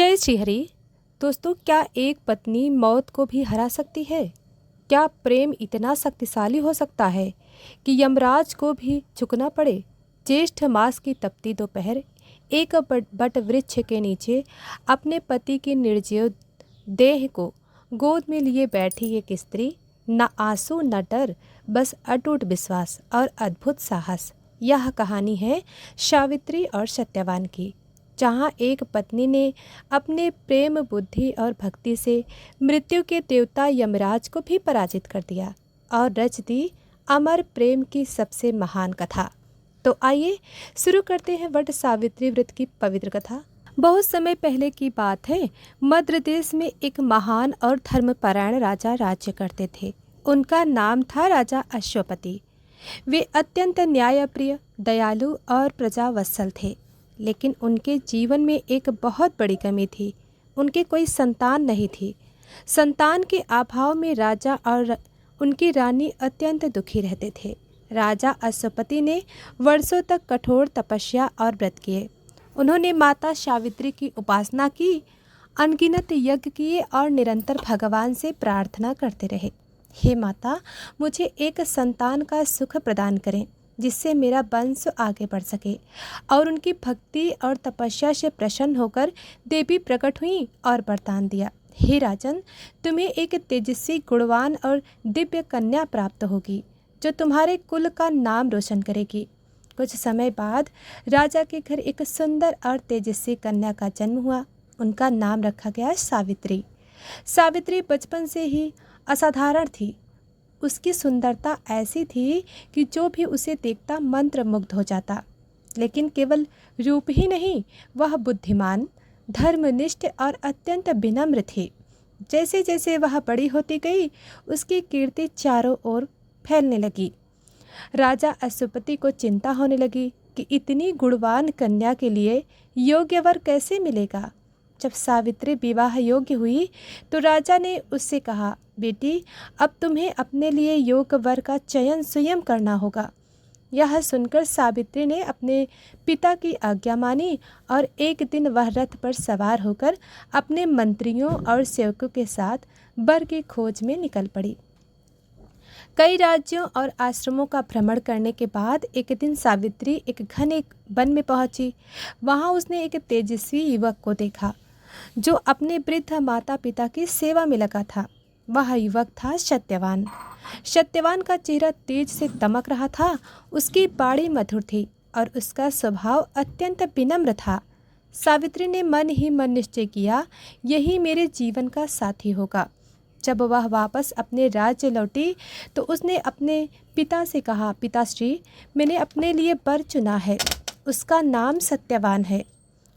जय श्री हरि। दोस्तों, क्या एक पत्नी मौत को भी हरा सकती है? क्या प्रेम इतना शक्तिशाली हो सकता है कि यमराज को भी झुकना पड़े? ज्येष्ठ मास की तपती दोपहर एक बट वृक्ष के नीचे अपने पति की निर्जीव देह को गोद में लिए बैठी एक स्त्री, न आंसू न डर, बस अटूट विश्वास और अद्भुत साहस। यह कहानी है सावित्री और सत्यवान की, जहाँ एक पत्नी ने अपने प्रेम, बुद्धि और भक्ति से मृत्यु के देवता यमराज को भी पराजित कर दिया और रच दी अमर प्रेम की सबसे महान कथा। तो आइए शुरू करते हैं वट सावित्री व्रत की पवित्र कथा। बहुत समय पहले की बात है। मध्य देश में एक महान और धर्मपरायण राजा राज्य करते थे। उनका नाम था राजा अश्वपति। वे अत्यंत न्यायप्रिय, दयालु और प्रजावत्सल थे। लेकिन उनके जीवन में एक बहुत बड़ी कमी थी। उनके कोई संतान नहीं थी। संतान के अभाव में राजा और उनकी रानी अत्यंत दुखी रहते थे। राजा अश्वपति ने वर्षों तक कठोर तपस्या और व्रत किए। उन्होंने माता सावित्री की उपासना की, अनगिनत यज्ञ किए और निरंतर भगवान से प्रार्थना करते रहे। हे माता, मुझे एक संतान का सुख प्रदान करें जिससे मेरा वंश आगे बढ़ सके। और उनकी भक्ति और तपस्या से प्रसन्न होकर देवी प्रकट हुई और वरदान दिया, हे राजन, तुम्हें एक तेजस्वी, गुणवान और दिव्य कन्या प्राप्त होगी जो तुम्हारे कुल का नाम रोशन करेगी। कुछ समय बाद राजा के घर एक सुंदर और तेजस्वी कन्या का जन्म हुआ। उनका नाम रखा गया सावित्री। सावित्री बचपन से ही असाधारण थी। उसकी सुंदरता ऐसी थी कि जो भी उसे देखता मंत्रमुग्ध हो जाता। लेकिन केवल रूप ही नहीं, वह बुद्धिमान, धर्मनिष्ठ और अत्यंत विनम्र थी। जैसे जैसे वह बड़ी होती गई, उसकी कीर्ति चारों ओर फैलने लगी। राजा अश्वपति को चिंता होने लगी कि इतनी गुणवान कन्या के लिए योग्य वर कैसे मिलेगा। जब सावित्री विवाह योग्य हुई तो राजा ने उससे कहा, बेटी, अब तुम्हें अपने लिए योग्य वर का चयन स्वयं करना होगा। यह सुनकर सावित्री ने अपने पिता की आज्ञा मानी और एक दिन वह रथ पर सवार होकर अपने मंत्रियों और सेवकों के साथ वर की खोज में निकल पड़ी। कई राज्यों और आश्रमों का भ्रमण करने के बाद एक दिन सावित्री एक घने वन में पहुंची। वहां उसने एक तेजस्वी युवक को देखा जो अपने वृद्ध माता पिता की सेवा में लगा था। वह युवक था सत्यवान। सत्यवान का चेहरा तेज से दमक रहा था। उसकी बाणी मधुर थी और उसका स्वभाव अत्यंत विनम्र था। सावित्री ने मन ही मन निश्चय किया, यही मेरे जीवन का साथी होगा। जब वह वापस अपने राज्य लौटी तो उसने अपने पिता से कहा, पिताश्री, मैंने अपने लिए वर चुना है। उसका नाम सत्यवान है।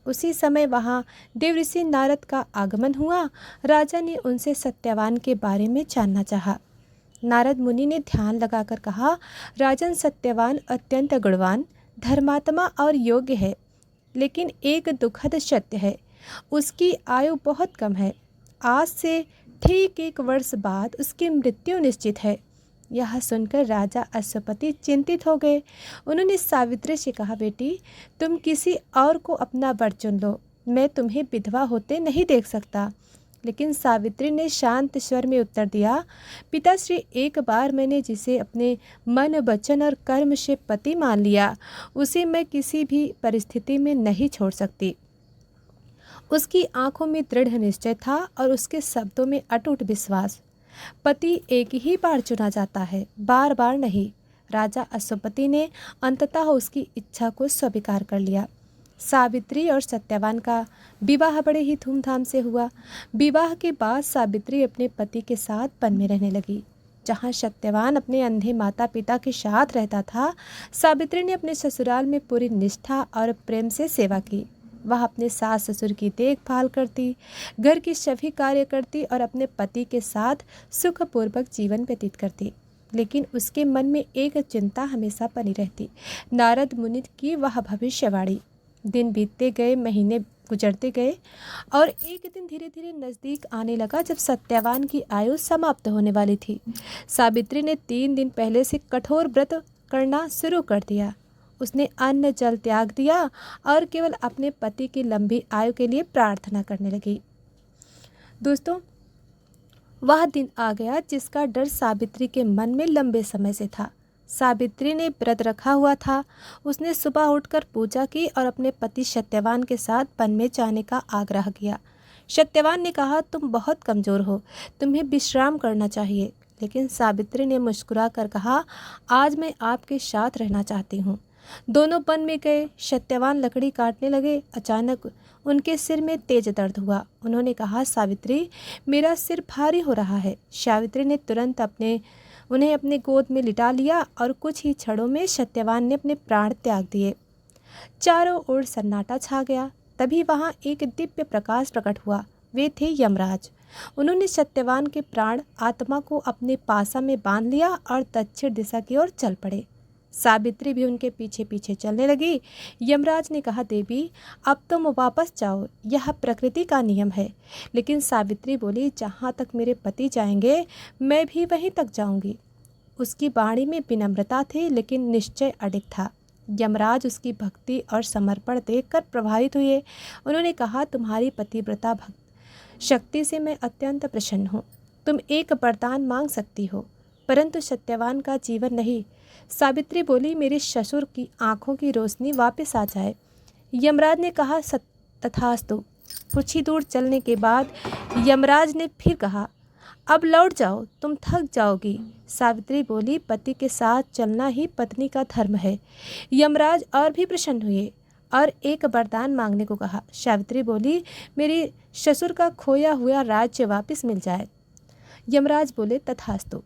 उसी समय वहाँ देवऋषि नारद का आगमन हुआ। राजा ने उनसे सत्यवान के बारे में जानना चाहा। नारद मुनि ने ध्यान लगाकर कहा, राजन, सत्यवान अत्यंत गुणवान, धर्मात्मा और योग्य है। लेकिन एक दुखद सत्य है, उसकी आयु बहुत कम है। आज से ठीक 1 वर्ष बाद उसकी मृत्यु निश्चित है। यह सुनकर राजा अश्वपति चिंतित हो गए। उन्होंने सावित्री से कहा, बेटी, तुम किसी और को अपना वर चुन लो। मैं तुम्हें विधवा होते नहीं देख सकता। लेकिन सावित्री ने शांत स्वर में उत्तर दिया, पिताश्री, एक बार मैंने जिसे अपने मन, वचन और कर्म से पति मान लिया, उसे मैं किसी भी परिस्थिति में नहीं छोड़ सकती। उसकी आंखों में दृढ़ निश्चय था और उसके शब्दों में अटूट विश्वास। पति एक ही बार चुना जाता है, बार बार नहीं। राजा अश्वपति ने अंततः उसकी इच्छा को स्वीकार कर लिया। सावित्री और सत्यवान का विवाह बड़े ही धूमधाम से हुआ। विवाह के बाद सावित्री अपने पति के साथ वन में रहने लगी। जहाँ सत्यवान अपने अंधे माता पिता के साथ रहता था, सावित्री ने अपने ससुराल में पूरी निष्ठा और प्रेम से सेवा की। वह अपने सास ससुर की देखभाल करती, घर की सभी कार्य करती और अपने पति के साथ सुखपूर्वक जीवन व्यतीत करती। लेकिन उसके मन में एक चिंता हमेशा बनी रहती, नारद मुनि की वह भविष्यवाणी। दिन बीतते गए, महीने गुजरते गए और एक दिन धीरे धीरे नज़दीक आने लगा जब सत्यवान की आयु समाप्त होने वाली थी। सावित्री ने 3 दिन पहले से कठोर व्रत करना शुरू कर दिया। उसने अन्न जल त्याग दिया और केवल अपने पति की लंबी आयु के लिए प्रार्थना करने लगी। दोस्तों, वह दिन आ गया जिसका डर सावित्री के मन में लंबे समय से था। सावित्री ने व्रत रखा हुआ था। उसने सुबह उठकर पूजा की और अपने पति सत्यवान के साथ वन में जाने का आग्रह किया। सत्यवान ने कहा, तुम बहुत कमज़ोर हो, तुम्हें विश्राम करना चाहिए। लेकिन सावित्री ने मुस्कुरा कर कहा, आज मैं आपके साथ रहना चाहती हूँ। दोनों वन में गए। सत्यवान लकड़ी काटने लगे। अचानक उनके सिर में तेज दर्द हुआ। उन्होंने कहा, सावित्री, मेरा सिर भारी हो रहा है। सावित्री ने तुरंत उन्हें अपने गोद में लिटा लिया और कुछ ही क्षणों में सत्यवान ने अपने प्राण त्याग दिए। चारों ओर सन्नाटा छा गया। तभी वहाँ एक दिव्य प्रकाश प्रकट हुआ। वे थे यमराज। उन्होंने सत्यवान के प्राण आत्मा को अपने पासा में बांध लिया और दक्षिण दिशा की ओर चल पड़े। सावित्री भी उनके पीछे पीछे चलने लगी। यमराज ने कहा, देवी, अब तुम वापस जाओ, यह प्रकृति का नियम है। लेकिन सावित्री बोली, जहाँ तक मेरे पति जाएंगे मैं भी वहीं तक जाऊंगी। उसकी वाणी में विनम्रता थी लेकिन निश्चय अडिग था। यमराज उसकी भक्ति और समर्पण देखकर प्रभावित हुए। उन्होंने कहा, तुम्हारी पतिव्रता शक्ति से मैं अत्यंत प्रसन्न हूँ। तुम एक वरदान मांग सकती हो, परंतु सत्यवान का जीवन नहीं। सावित्री बोली, मेरे ससुर की आंखों की रोशनी वापस आ जाए। यमराज ने कहा, तथास्तु। कुछ ही दूर चलने के बाद यमराज ने फिर कहा, अब लौट जाओ, तुम थक जाओगी। सावित्री बोली, पति के साथ चलना ही पत्नी का धर्म है। यमराज और भी प्रसन्न हुए और एक वरदान मांगने को कहा। सावित्री बोली, मेरे ससुर का खोया हुआ राज्य वापस मिल जाए। यमराज बोले, तथास्तु।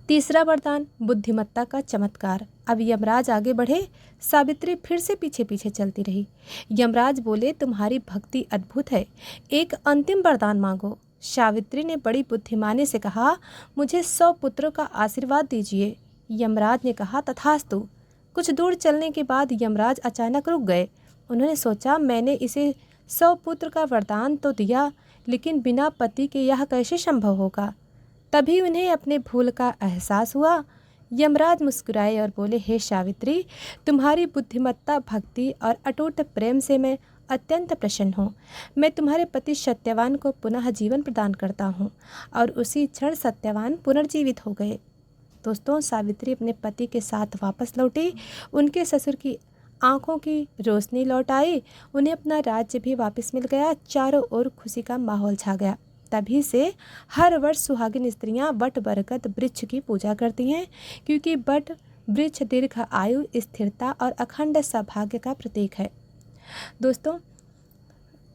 तीसरा वरदान, बुद्धिमत्ता का चमत्कार। अब यमराज आगे बढ़े। सावित्री फिर से पीछे पीछे चलती रही। यमराज बोले, तुम्हारी भक्ति अद्भुत है, एक अंतिम वरदान मांगो। सावित्री ने बड़ी बुद्धिमानी से कहा, मुझे 100 पुत्रों का आशीर्वाद दीजिए। यमराज ने कहा, तथास्तु। कुछ दूर चलने के बाद यमराज अचानक रुक गए। उन्होंने सोचा, मैंने इसे 100 पुत्र का वरदान तो दिया, लेकिन बिना पति के यह कैसे संभव होगा। तभी उन्हें अपने भूल का एहसास हुआ। यमराज मुस्कुराए और बोले, हे सावित्री, तुम्हारी बुद्धिमत्ता, भक्ति और अटूट प्रेम से मैं अत्यंत प्रसन्न हूँ। मैं तुम्हारे पति सत्यवान को पुनः जीवन प्रदान करता हूँ। और उसी क्षण सत्यवान पुनर्जीवित हो गए। दोस्तों, सावित्री अपने पति के साथ वापस लौटी। उनके ससुर की आंखों की रोशनी लौट आई। उन्हें अपना राज्य भी वापस मिल गया। चारों ओर खुशी का माहौल छा गया। तभी से हर वर्ष सुहागिन स्त्रियां वट बरगद वृक्ष की पूजा करती हैं, क्योंकि वट वृक्ष दीर्घ आयु, स्थिरता और अखंड सौभाग्य का प्रतीक है। दोस्तों,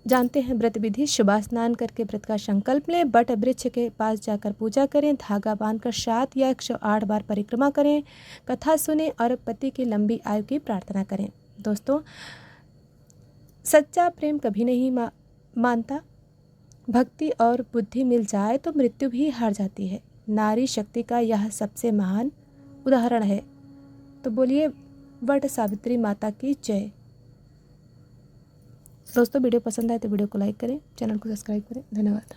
जानते हैं व्रत विधि। सुबह स्नान करके व्रत का संकल्प लें, वट वृक्ष के पास जाकर पूजा करें, धागा बांधकर 7 या 108 बार परिक्रमा करें, कथा सुने और पति की लंबी आयु की प्रार्थना करें। दोस्तों, सच्चा प्रेम कभी नहीं मानता। भक्ति और बुद्धि मिल जाए तो मृत्यु भी हार जाती है। नारी शक्ति का यह सबसे महान उदाहरण है। तो बोलिए, वट सावित्री माता की जय। दोस्तों, वीडियो पसंद आए तो वीडियो को लाइक करें, चैनल को सब्सक्राइब करें। धन्यवाद।